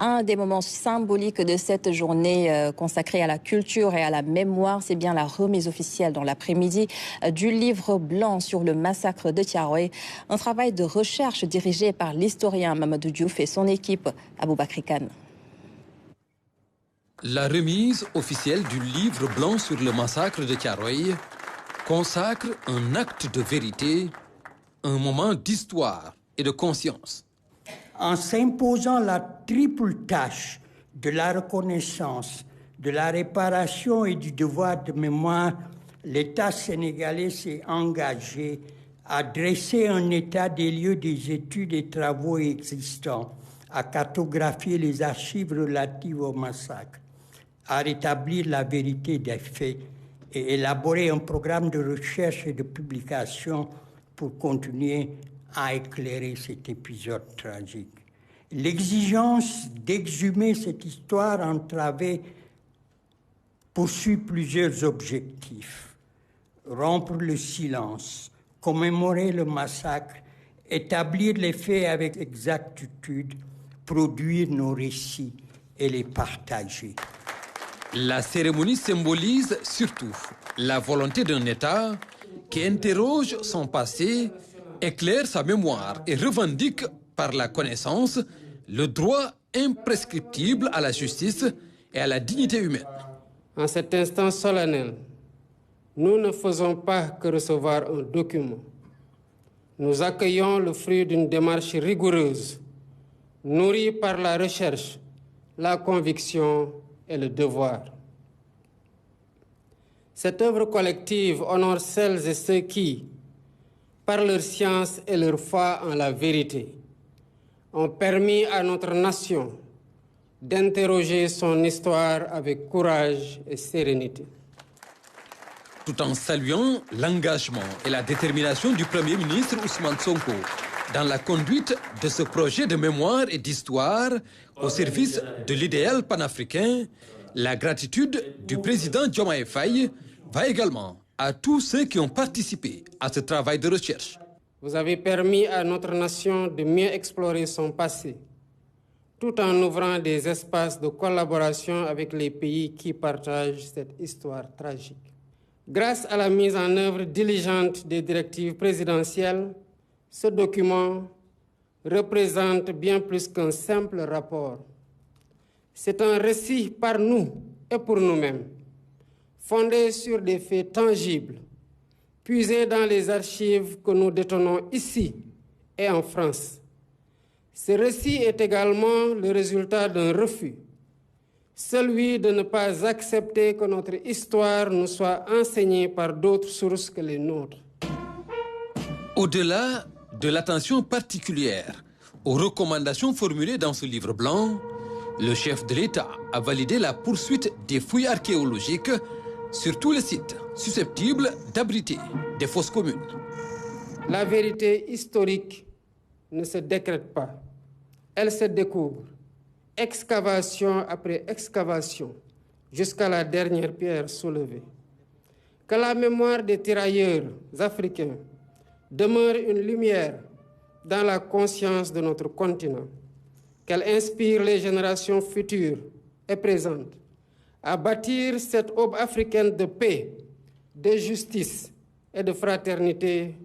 Un des moments symboliques de cette journée consacrée à la culture et à la mémoire, c'est bien la remise officielle dans l'après-midi du livre blanc sur le massacre de Thiaroye. Un travail de recherche dirigé par l'historien Mamadou Diouf et son équipe Aboubakry Kane. La remise officielle du livre blanc sur le massacre de Thiaroye consacre un acte de vérité, un moment d'histoire et de conscience. En s'imposant la triple tâche de la reconnaissance, de la réparation et du devoir de mémoire, l'État sénégalais s'est engagé à dresser un état des lieux des études et travaux existants, à cartographier les archives relatives au massacre, à rétablir la vérité des faits et élaborer un programme de recherche et de publication pour continuer à éclairer cet épisode tragique. L'exigence d'exhumer cette histoire entravée poursuit plusieurs objectifs. Rompre le silence, commémorer le massacre, établir les faits avec exactitude, produire nos récits et les partager. La cérémonie symbolise surtout la volonté d'un État qui interroge son passé, éclaire sa mémoire et revendique par la connaissance le droit imprescriptible à la justice et à la dignité humaine. En cet instant solennel, nous ne faisons pas que recevoir un document. Nous accueillons le fruit d'une démarche rigoureuse, nourrie par la recherche, la conviction et le devoir. Cette œuvre collective honore celles et ceux qui, par leur science et leur foi en la vérité, ont permis à notre nation d'interroger son histoire avec courage et sérénité. Tout en saluant l'engagement et la détermination du Premier ministre Ousmane Sonko dans la conduite de ce projet de mémoire et d'histoire au service de l'idéal panafricain, la gratitude du président Diomaye Faye va également à tous ceux qui ont participé à ce travail de recherche. Vous avez permis à notre nation de mieux explorer son passé, tout en ouvrant des espaces de collaboration avec les pays qui partagent cette histoire tragique. Grâce à la mise en œuvre diligente des directives présidentielles, ce document représente bien plus qu'un simple rapport. C'est un récit par nous et pour nous-mêmes, fondé sur des faits tangibles, puisés dans les archives que nous détenons ici et en France. Ce récit est également le résultat d'un refus, celui de ne pas accepter que notre histoire nous soit enseignée par d'autres sources que les nôtres. Au-delà de l'attention particulière aux recommandations formulées dans ce livre blanc, le chef de l'État a validé la poursuite des fouilles archéologiques sur tous les sites susceptibles d'abriter des fosses communes. La vérité historique ne se décrète pas, elle se découvre, excavation après excavation, jusqu'à la dernière pierre soulevée. Que la mémoire des tirailleurs africains demeure une lumière dans la conscience de notre continent, qu'elle inspire les générations futures et présentes à bâtir cette aube africaine de paix, de justice et de fraternité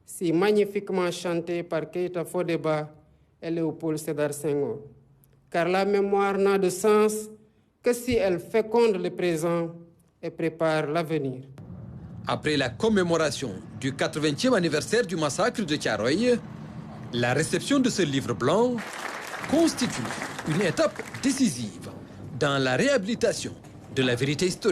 si magnifiquement chantée par Keïta Fodéba et Léopold Sédar Senghor. Car la mémoire n'a de sens que si elle féconde le présent et prépare l'avenir. Après la commémoration du 80e anniversaire du massacre de Thiaroye, la réception de ce livre blanc constitue une étape décisive dans la réhabilitation de la vérité historique.